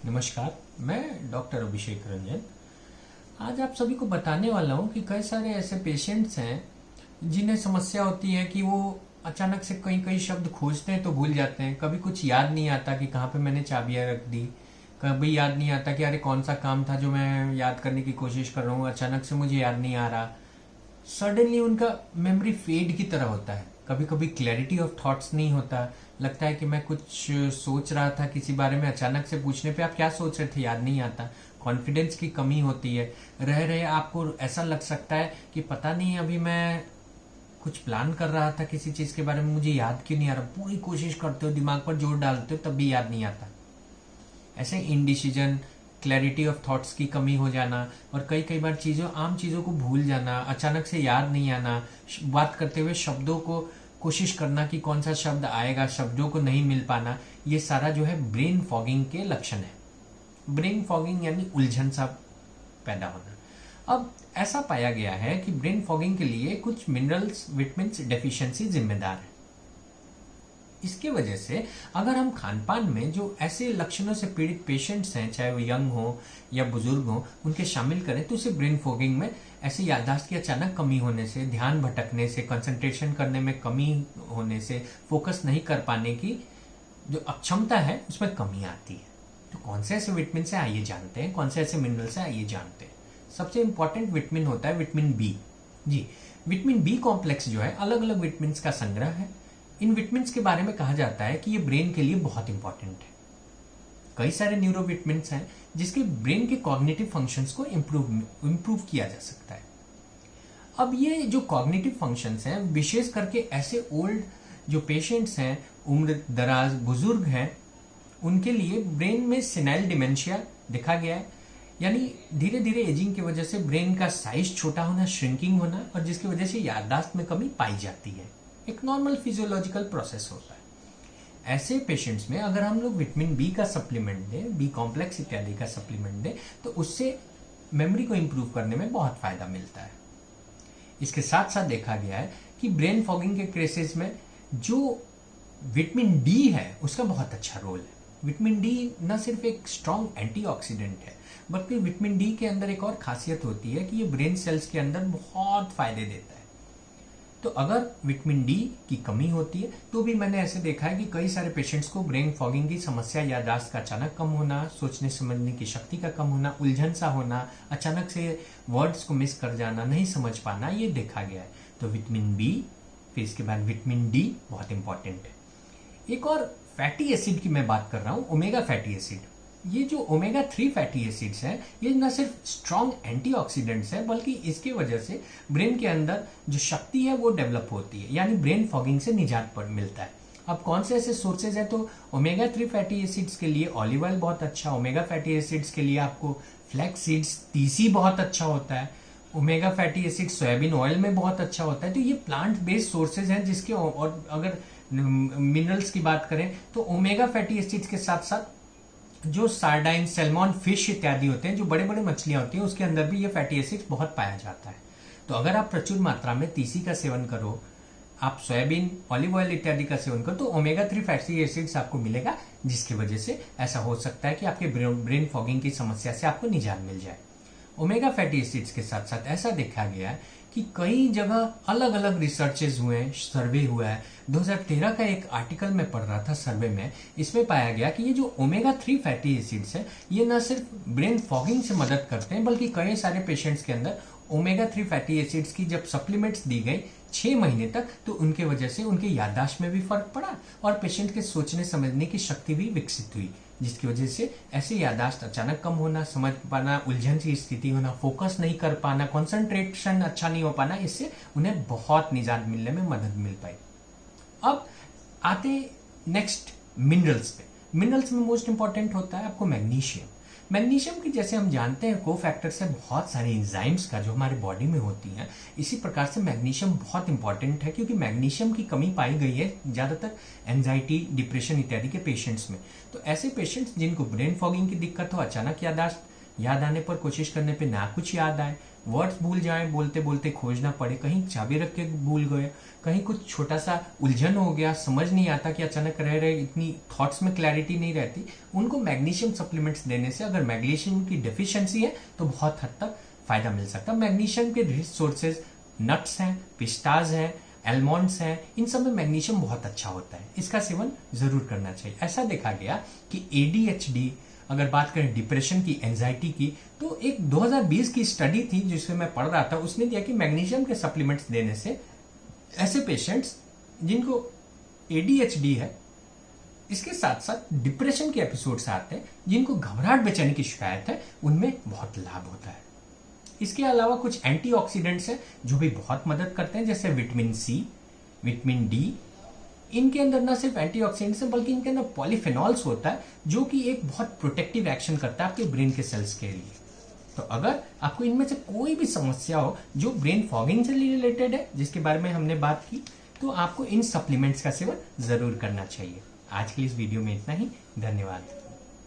नमस्कार। मैं डॉक्टर अभिषेक रंजन। आज आप सभी को बताने वाला हूँ कि कई सारे ऐसे पेशेंट्स हैं जिन्हें समस्या होती है कि वो अचानक से कई कई शब्द खोजते हैं तो भूल जाते हैं। कभी कुछ याद नहीं आता कि कहाँ पे मैंने चाबियाँ रख दी। कभी याद नहीं आता कि अरे कौन सा काम था जो मैं याद करने की कोशिश कर रहा हूँ, अचानक से मुझे याद नहीं आ रहा। सडनली उनका मेमोरी फेड की तरह होता है। कभी कभी क्लैरिटी ऑफ थॉट्स नहीं होता। लगता है कि मैं कुछ सोच रहा था किसी बारे में, अचानक से पूछने पे आप क्या सोच रहे थे याद नहीं आता। कॉन्फिडेंस की कमी होती है। रह रहे आपको ऐसा लग सकता है कि पता नहीं अभी मैं कुछ प्लान कर रहा था किसी चीज के बारे में, मुझे याद क्यों नहीं आ रहा। पूरी कोशिश करते हो, दिमाग पर जोर डालते हो, तब भी याद नहीं आता। ऐसे इनडिसीजन, क्लैरिटी ऑफ थॉट्स की कमी हो जाना और कई कई बार आम चीज़ों को भूल जाना, अचानक से याद नहीं आना, बात करते हुए शब्दों को कोशिश करना कि कौन सा शब्द आएगा, शब्दों को नहीं मिल पाना, ये सारा जो है ब्रेन फॉगिंग के लक्षण है। ब्रेन फॉगिंग यानी उलझन सा पैदा होना। अब ऐसा पाया गया है कि ब्रेन फॉगिंग के लिए कुछ मिनरल्स, विटामिन्स डेफिशिएंसी जिम्मेदार है। इसके वजह से अगर हम खान पान में जो ऐसे लक्षणों से पीड़ित पेशेंट्स हैं, चाहे वो यंग हो या बुजुर्ग हो, उनके शामिल करें तो उसे ब्रेन फॉगिंग में ऐसे याददाश्त की अचानक कमी होने से, ध्यान भटकने से, कंसंट्रेशन करने में कमी होने से, फोकस नहीं कर पाने की जो अक्षमता है उसमें कमी आती है। तो कौन से ऐसे विटामिन से आइए जानते हैं, कौन से ऐसे मिनरल से आइए जानते हैं। सबसे इंपॉर्टेंट विटामिन होता है विटामिन बी। जी, विटामिन बी कॉम्प्लेक्स जो है अलग अलग विटामिन का संग्रह है। इन विटामिन के बारे में कहा जाता है कि ये ब्रेन के लिए बहुत इंपॉर्टेंट है। कई सारे न्यूरोविटामिन हैं जिसके ब्रेन के कॉग्निटिव फंक्शंस को इम्प्रूव किया जा सकता है। अब ये जो कॉग्निटिव फंक्शंस हैं, विशेष करके ऐसे ओल्ड जो पेशेंट्स हैं, उम्र दराज बुजुर्ग हैं, उनके लिए ब्रेन में सेनाइल डिमेंशिया देखा गया है। यानी धीरे धीरे एजिंग की वजह से ब्रेन का साइज छोटा होना, श्रिंकिंग होना, और जिसकी वजह से याददाश्त में कमी पाई जाती है। एक नॉर्मल फिजियोलॉजिकल प्रोसेस होता है। ऐसे पेशेंट्स में अगर हम लोग विटामिन बी का सप्लीमेंट दें, बी कॉम्प्लेक्स इत्यादि का सप्लीमेंट दें, तो उससे मेमोरी को इंप्रूव करने में बहुत फायदा मिलता है। इसके साथ साथ देखा गया है कि ब्रेन फॉगिंग के केसेस में जो विटामिन डी है उसका बहुत अच्छा रोल है। विटामिन डी न सिर्फ एक स्ट्रॉन्ग एंटीऑक्सीडेंट है, बल्कि विटामिन डी के अंदर एक और खासियत होती है कि ये ब्रेन सेल्स के अंदर बहुत फायदे देता है। तो अगर विटामिन डी की कमी होती है तो भी मैंने ऐसे देखा है कि कई सारे पेशेंट्स को ब्रेन फॉगिंग की समस्या, याददाश्त का अचानक कम होना, सोचने समझने की शक्ति का कम होना, उलझन सा होना, अचानक से वर्ड्स को मिस कर जाना, नहीं समझ पाना, ये देखा गया है। तो विटामिन बी, फिर इसके बाद विटामिन डी बहुत इंपॉर्टेंट है। एक और फैटी एसिड की मैं बात कर रहा हूं, ओमेगा फैटी एसिड। ये जो ओमेगा 3 फैटी एसिड्स हैं, ये न सिर्फ स्ट्रॉन्ग एंटीऑक्सीडेंट्स हैं, बल्कि इसके वजह से ब्रेन के अंदर जो शक्ति है वो डेवलप होती है, यानी ब्रेन फॉगिंग से निजात पर मिलता है। अब कौन से ऐसे सोर्सेज है, तो ओमेगा 3 फैटी एसिड्स के लिए ऑलिव ऑयल बहुत अच्छा, ओमेगा फैटी एसिड्स के लिए आपको फ्लैक्स सीड्स, तीसी बहुत अच्छा होता है, omega fatty acid soybean oil में बहुत अच्छा होता है। तो ये प्लांट बेस्ड सोर्सेज हैं जिसके, और अगर मिनरल्स की बात करें तो ओमेगा फैटी एसिड्स के साथ साथ जो सार्डाइन, सैल्मन, फिश इत्यादि होते हैं, जो बड़े बड़े मछलियां होती हैं, उसके अंदर भी ये फैटी एसिड्स बहुत पाया जाता है। तो अगर आप प्रचुर मात्रा में तीसी का सेवन करो, आप सोयाबीन, ऑलिव ऑयल इत्यादि का सेवन करो, तो ओमेगा 3 फैटी एसिड्स आपको मिलेगा, जिसकी वजह से ऐसा हो सकता है कि आपके ब्रेन फॉगिंग की समस्या से आपको निजात मिल जाए। ओमेगा फैटी एसिड्स के साथ साथ ऐसा देखा गया है कि कई जगह अलग अलग रिसर्चेज हुए हैं, सर्वे हुआ है। 2013 का एक आर्टिकल में पढ़ रहा था, सर्वे में इसमें पाया गया कि ये जो ओमेगा 3 फैटी एसिड्स है, ये न सिर्फ ब्रेन फॉगिंग से मदद करते हैं, बल्कि कई सारे पेशेंट्स के अंदर ओमेगा 3 फैटी एसिड्स की जब सप्लीमेंट्स दी गई 6 महीने तक, तो उनके वजह से उनके याददाश्त में भी फर्क पड़ा और पेशेंट के सोचने समझने की शक्ति भी विकसित हुई, जिसकी वजह से ऐसे याददाश्त अचानक कम होना, समझ पाना, उलझन की स्थिति होना, फोकस नहीं कर पाना, कंसंट्रेशन अच्छा नहीं हो पाना, इससे उन्हें बहुत निजात मिलने में मदद मिल पाई। अब आते नेक्स्ट मिनरल्स पे। मिनरल्स में मोस्ट इंपॉर्टेंट होता है आपको मैग्नीशियम। मैग्नीशियम की, जैसे हम जानते हैं, को फैक्टर्स है बहुत सारे एंजाइम्स का जो हमारे बॉडी में होती हैं। इसी प्रकार से मैग्नीशियम बहुत इंपॉर्टेंट है, क्योंकि मैग्नीशियम की कमी पाई गई है ज्यादातर एंजाइटी, डिप्रेशन इत्यादि के पेशेंट्स में। तो ऐसे पेशेंट्स जिनको ब्रेन फॉगिंग की दिक्कत हो, अचानक याद आने पर, कोशिश करने पे ना कुछ याद आए, वर्ड्स भूल जाएं, बोलते बोलते खोजना पड़े, कहीं चाबी रख के भूल गए, कहीं कुछ छोटा सा उलझन हो गया, समझ नहीं आता कि अचानक रह रहे, इतनी थॉट्स में क्लैरिटी नहीं रहती, उनको मैग्नीशियम सप्लीमेंट्स देने से, अगर मैग्नीशियम की डेफिशिएंसी है तो बहुत हद तक फायदा मिल सकता है। मैग्नीशियम के रिच सोर्सेज नट्स हैं, पिस्ताज हैं, एलमॉन्ड्स हैं, इन सब में मैग्नीशियम बहुत अच्छा होता है, इसका सेवन जरूर करना चाहिए। ऐसा देखा गया कि एडीएचडी, अगर बात करें डिप्रेशन की, एंजाइटी की, तो एक 2020 की स्टडी थी जिसमें मैं पढ़ रहा था, उसने दिया कि मैग्नीशियम के सप्लीमेंट्स देने से ऐसे पेशेंट्स जिनको एडीएचडी है, इसके साथ साथ डिप्रेशन के एपिसोड्स आते हैं, जिनको घबराहट बेचैनी की शिकायत है, उनमें बहुत लाभ होता है। इसके अलावा कुछ एंटीऑक्सीडेंट्स हैं जो भी बहुत मदद करते हैं, जैसे विटामिन सी, विटामिन डी। इनके अंदर न सिर्फ एंटीऑक्सीडेंट्स हैं बल्कि इनके अंदर पॉलीफेनॉल्स होता है जो कि एक बहुत प्रोटेक्टिव एक्शन करता है आपके ब्रेन के सेल्स के लिए। तो अगर आपको इनमें से कोई भी समस्या हो जो ब्रेन फॉगिंग से रिलेटेड है, जिसके बारे में हमने बात की, तो आपको इन सप्लीमेंट्स का सेवन जरूर करना चाहिए। आज की इस वीडियो में इतना ही, धन्यवाद।